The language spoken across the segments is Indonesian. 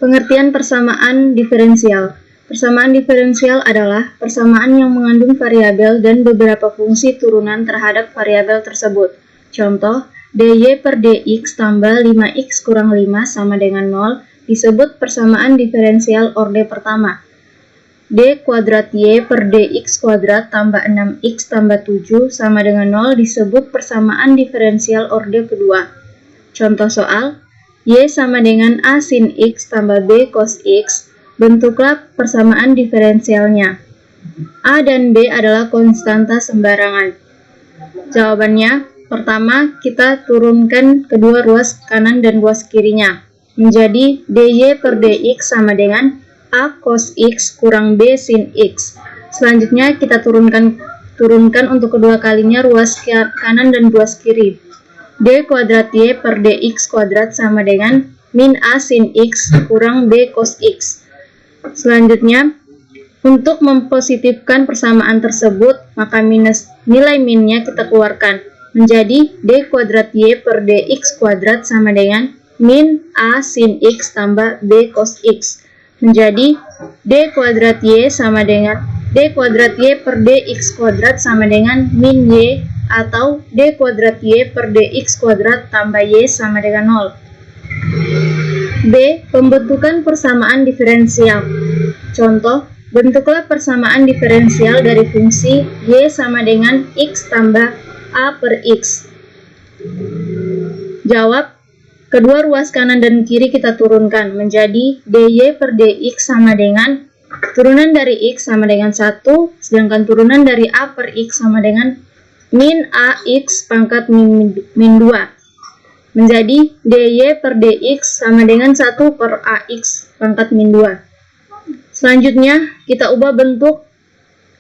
Pengertian persamaan diferensial. Persamaan diferensial adalah persamaan yang mengandung variabel dan beberapa fungsi turunan terhadap variabel tersebut. Contoh, dy per dx tambah 5x kurang 5 sama dengan 0 disebut persamaan diferensial orde pertama. D kuadrat y per dx kuadrat tambah 6x tambah 7 sama dengan 0 disebut persamaan diferensial orde kedua. Contoh soal, y sama dengan a sin x tambah b cos x, bentuklah persamaan diferensialnya. A dan b adalah konstanta sembarangan. Jawabannya, pertama kita turunkan kedua ruas kanan dan ruas kirinya, menjadi dy per dx sama dengan a cos x kurang b sin x. Selanjutnya kita turunkan untuk kedua kalinya ruas kanan dan ruas kiri. D kuadrat y per dx kuadrat sama dengan min a sin x kurang b cos x. Selanjutnya, untuk mempositifkan persamaan tersebut, maka nilai minnya kita keluarkan, menjadi d kuadrat y per dx kuadrat sama dengan min a sin x tambah b cos x. Menjadi d kuadrat y sama dengan d kuadrat y per dx kuadrat sama dengan min y atau d kuadrat y per dx kuadrat tambah y sama dengan 0. B. Pembentukan persamaan diferensial. Contoh, bentuklah persamaan diferensial dari fungsi y sama dengan x tambah a per x. Jawab, kedua ruas kanan dan kiri kita turunkan menjadi dy per dx sama dengan turunan dari x sama dengan 1, sedangkan turunan dari a per x sama dengan min ax pangkat min 2. Menjadi dy per dx sama dengan 1 per ax pangkat min 2. Selanjutnya, kita ubah bentuk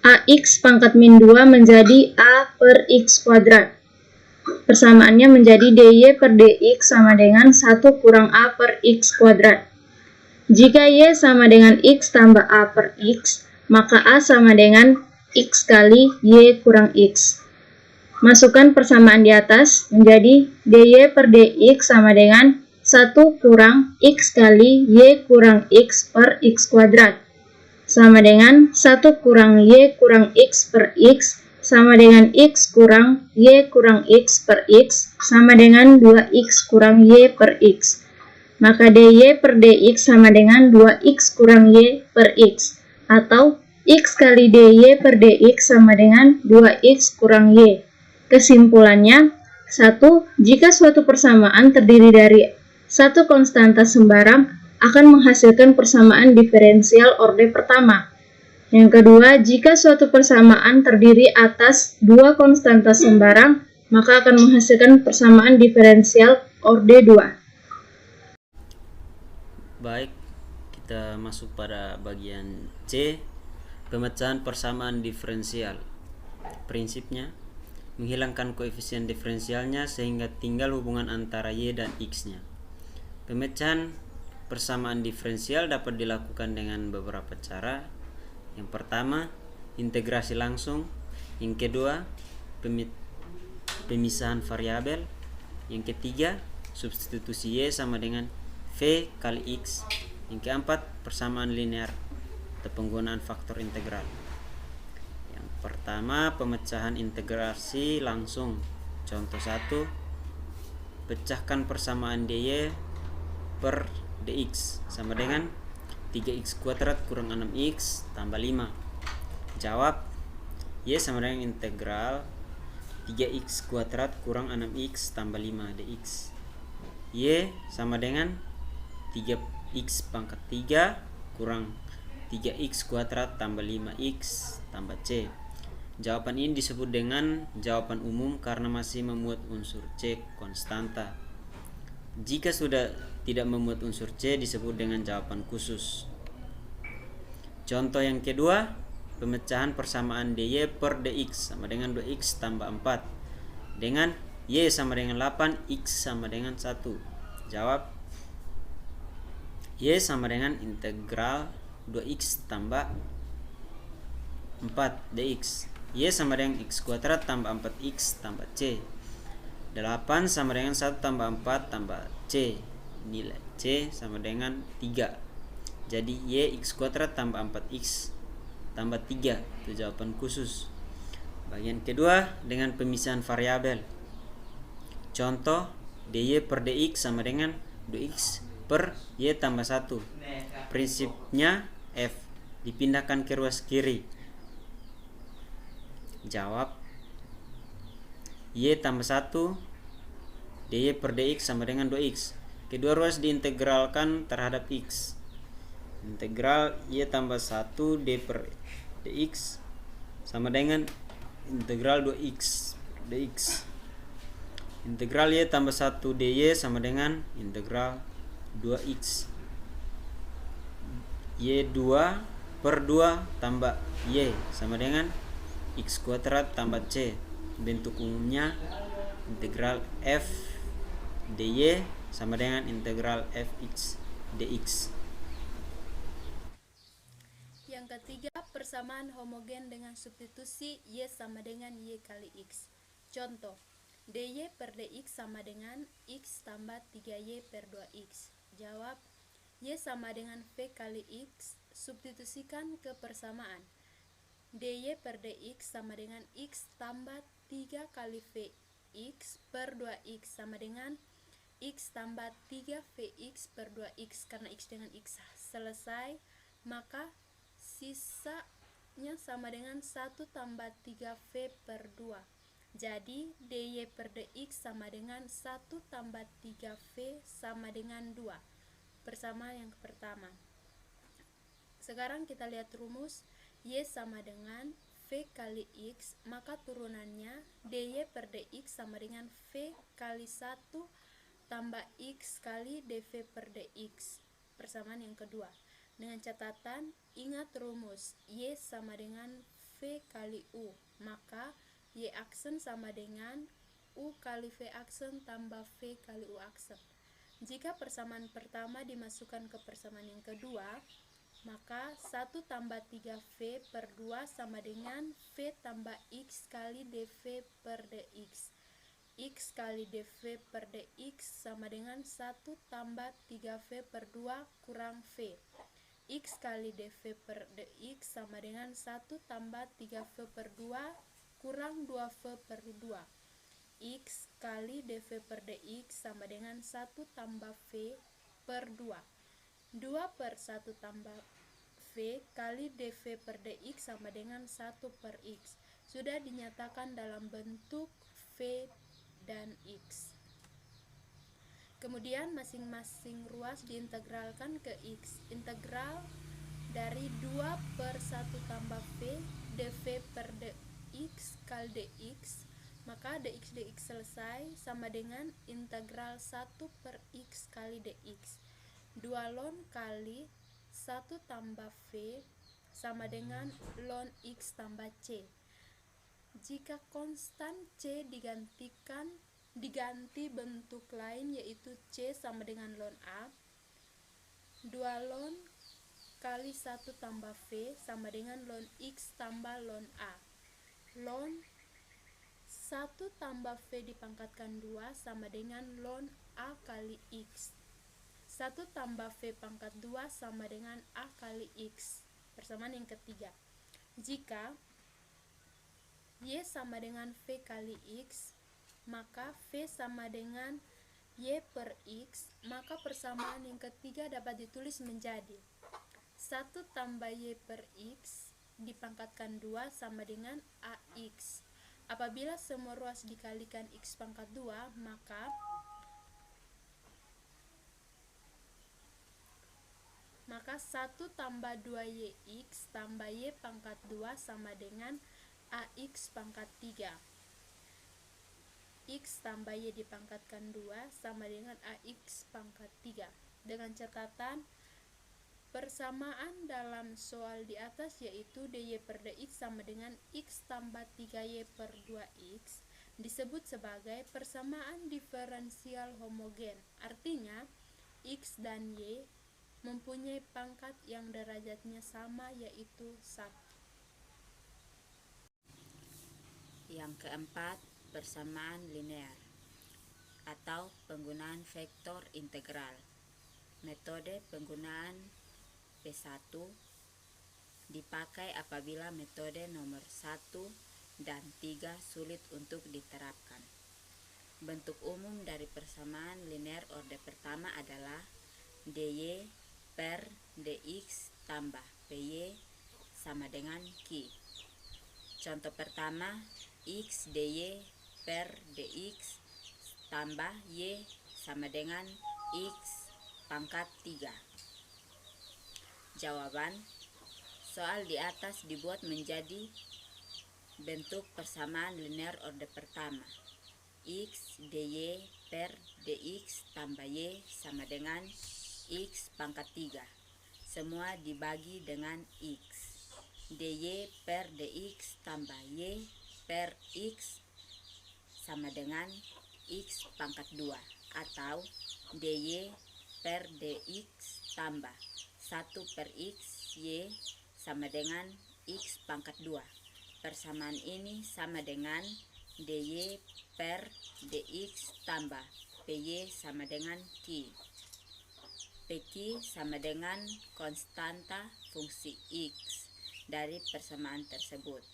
ax pangkat min 2 menjadi a per x kuadrat. Persamaannya menjadi dy per dx sama dengan 1 kurang a per x kuadrat. Jika y sama dengan x tambah a per x, maka a sama dengan x kali y kurang x. Masukkan persamaan di atas menjadi dy per dx sama dengan 1 kurang x kali y kurang x per x kuadrat, sama dengan 1 kurang y kurang x per x, sama dengan x kurang y kurang x per x, sama dengan 2x kurang y per x. Maka dy per dx sama dengan 2x kurang y per x, atau x kali dy per dx sama dengan 2x kurang y. Kesimpulannya, 1. Jika suatu persamaan terdiri dari satu konstanta sembarang, akan menghasilkan persamaan diferensial orde pertama. Yang kedua, jika suatu persamaan terdiri atas dua konstanta sembarang, maka akan menghasilkan persamaan diferensial orde 2. Baik, kita masuk pada bagian C, pemecahan persamaan diferensial. Prinsipnya, menghilangkan koefisien diferensialnya sehingga tinggal hubungan antara y dan x-nya. Pemecahan persamaan diferensial dapat dilakukan dengan beberapa cara. Yang pertama, integrasi langsung. Yang kedua, pemisahan variabel. Yang ketiga, substitusi y sama dengan v kali x. Yang keempat, persamaan linear atau penggunaan faktor integral. Yang pertama, pemecahan integrasi langsung. Contoh 1, pecahkan persamaan dy per dx sama dengan 3x kuadrat kurang 6x tambah 5. Jawab, y sama dengan integral 3x kuadrat kurang 6x tambah 5 dx. Y sama dengan 3x pangkat 3 kurang 3x kuadrat tambah 5x tambah c. Jawaban ini disebut dengan jawaban umum karena masih memuat unsur c konstanta. Jika sudah tidak memuat unsur c, disebut dengan jawaban khusus. Contoh yang kedua, pemecahan persamaan dy per dx sama dengan 2x tambah 4 dengan y sama dengan 8, x sama dengan 1. Jawab, y sama dengan integral 2x tambah 4 dx. Y sama dengan x kuadrat tambah 4x tambah c. 8 sama dengan 1 tambah 4 tambah c. Nilai c sama dengan 3. Jadi Y X kuadrat tambah 4X tambah 3. Itu jawaban khusus. Bagian kedua dengan pemisahan variabel. Contoh, dy per dx sama dengan 2x per y tambah 1. Prinsipnya f dipindahkan ke ruas kiri. Jawab, y tambah 1 dy per dx sama dengan 2x. Kedua ruas diintegralkan terhadap x. Integral y tambah 1 d per dx sama dengan integral 2x dx. Integral y tambah 1 dy sama dengan integral 2x. Y 2 per 2 tambah y sama dengan x kuadrat tambah c. Bentuk umumnya integral f dy sama dengan integral fx dx. Yang ketiga, persamaan homogen dengan substitusi y sama dengan y kali x. Contoh, dy per dx sama dengan x tambah 3y per 2x. Jawab, y sama dengan v kali x, substitusikan ke persamaan. dy per dx sama dengan x tambah 3 kali vx per 2x sama dengan x tambah 3 vx per 2x. Karena x dengan x selesai, maka sisanya sama dengan 1 tambah 3v per 2. Jadi dy per dx sama dengan 1 tambah 3v sama dengan 2. Persamaan yang pertama. Sekarang kita lihat rumus. Y sama dengan v kali x, maka turunannya dy per dx sama dengan v kali 1 tambah x kali dv per dx. Persamaan yang kedua. Dengan catatan, ingat rumus y sama dengan v kali u, maka y aksen sama dengan u kali v aksen tambah v kali u aksen. Jika persamaan pertama dimasukkan ke persamaan yang kedua, maka 1 tambah 3v per 2 sama dengan v tambah x kali dv per dx. X kali dv per dx sama dengan 1 tambah 3v per 2 kurang v. X kali dv per dx sama dengan 1 tambah 3v per 2 kurang 2v per 2. X kali dv per dx sama dengan 1 tambah v per 2. 2 per 1 tambah v kali dv per dx sama dengan 1 per x. Sudah dinyatakan dalam bentuk v dan x. Kemudian masing-masing ruas diintegralkan ke x. Integral dari 2 per 1 tambah v dv per dx kali dx, maka dx selesai sama dengan integral 1 per x kali dx. 2 ln kali 1 tambah v sama dengan ln x tambah c. Jika konstan c diganti bentuk lain, yaitu c sama dengan ln a, 2 ln kali 1 tambah v sama dengan ln x tambah ln a. Ln 1 tambah v dipangkatkan 2 sama dengan ln a kali x. 1 tambah v pangkat 2 sama dengan a kali x. Persamaan yang ketiga. Jika y sama dengan v kali x, maka v sama dengan y per x, maka persamaan yang ketiga dapat ditulis menjadi 1 tambah y per x dipangkatkan 2 sama dengan ax. Apabila semua ruas dikalikan x pangkat 2, maka 1 tambah 2yx tambah y pangkat 2 sama dengan ax pangkat 3. X tambah y dipangkatkan 2 sama dengan ax pangkat 3. Dengan catatan, persamaan dalam soal di atas yaitu dy per dx sama dengan x tambah 3y per 2x disebut sebagai persamaan diferensial homogen. Artinya, x dan y mempunyai pangkat yang derajatnya sama, yaitu 1. Yang keempat, persamaan linear atau penggunaan vektor integral. Metode penggunaan P1 dipakai apabila metode nomor 1 dan 3 sulit untuk diterapkan. Bentuk umum dari persamaan linear orde pertama adalah dy per dx tambah py sama dengan q. Contoh pertama, x dy per dx tambah y sama dengan x pangkat 3. Jawaban, soal di atas dibuat menjadi bentuk persamaan linear orde pertama. X dy per dx tambah y sama dengan x pangkat 3. Semua dibagi dengan x. dy per dx tambah y per x sama dengan x pangkat 2, atau dy per dx tambah 1 per x y sama dengan x pangkat 2. Persamaan ini sama dengan dy per dx tambah py sama dengan q. Pq sama dengan konstanta fungsi x dari persamaan tersebut.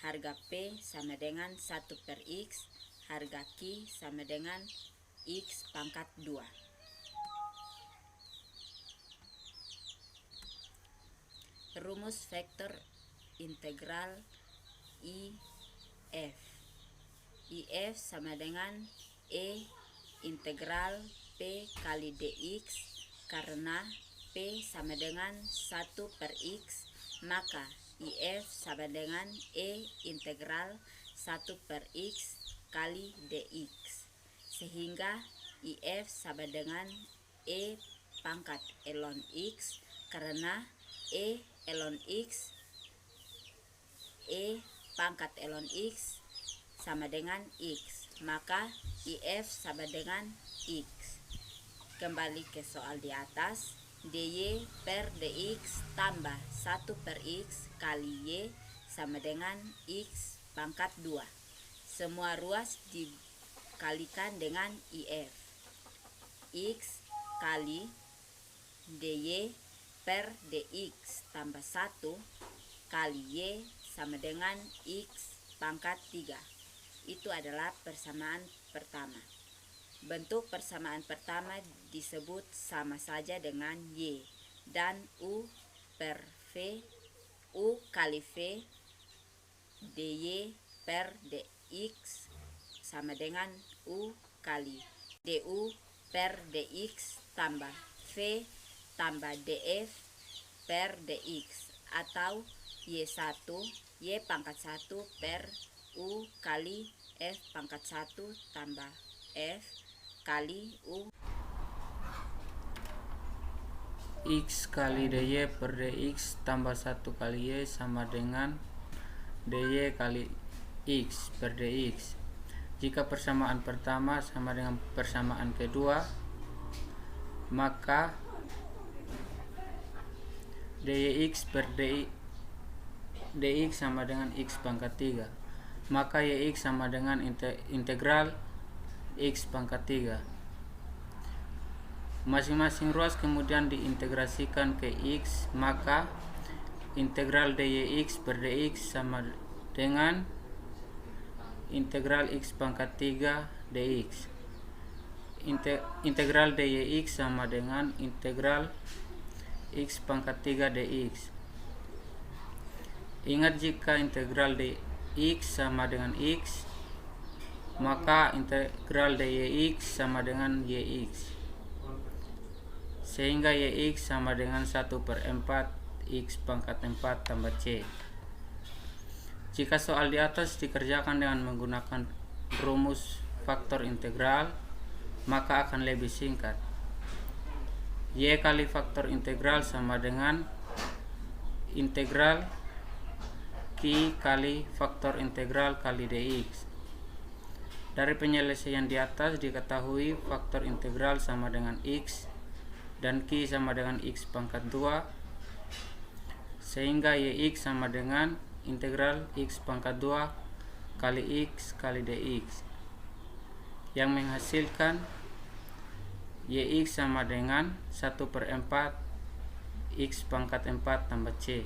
Harga P sama dengan 1 per x, harga Q sama dengan x pangkat 2. Rumus vektor integral IF. IF sama dengan E integral P kali dx, karena P sama dengan 1 per x, maka IF sama dengan E integral 1 per x kali dx, sehingga IF sama dengan E pangkat ln x, karena E ln x, E pangkat ln x sama dengan x, maka IF sama dengan x. Kembali ke soal di atas, dy per dx tambah 1 per x kali y sama dengan x pangkat 2. Semua ruas dikalikan dengan IF. X kali dy per dx tambah 1 kali y sama dengan x pangkat 3. Itu adalah persamaan pertama. Bentuk persamaan pertama disebut sama saja dengan y, dan u per v, u kali v dy per dx sama dengan u kali du per dx tambah v tambah df per dx, atau y1 y pangkat 1 per u kali f pangkat 1 tambah f kali u. X kali dy per dx tambah 1 kali y sama dengan dy kali x per dx. Jika persamaan pertama sama dengan persamaan kedua, maka dx per dx sama dengan x pangkat 3, maka yx sama dengan integral x pangkat 3. Masing-masing ruas kemudian diintegrasikan ke x, maka integral dx per dx sama dengan integral x pangkat 3 dx. Integral dx sama dengan integral x pangkat 3 dx. Ingat, jika integral dx sama dengan x, maka integral dx sama dengan yx, sehingga yx sama dengan 1 per 4 x pangkat 4 tambah c. Jika soal di atas dikerjakan dengan menggunakan rumus faktor integral, maka akan lebih singkat. Y kali faktor integral sama dengan integral Q kali faktor integral kali dx. Dari penyelesaian di atas diketahui faktor integral sama dengan x dan Q sama dengan x pangkat 2, sehingga yx sama dengan integral x pangkat 2 kali x kali dx, yang menghasilkan yx sama dengan 1 per 4 X pangkat 4 tambah C.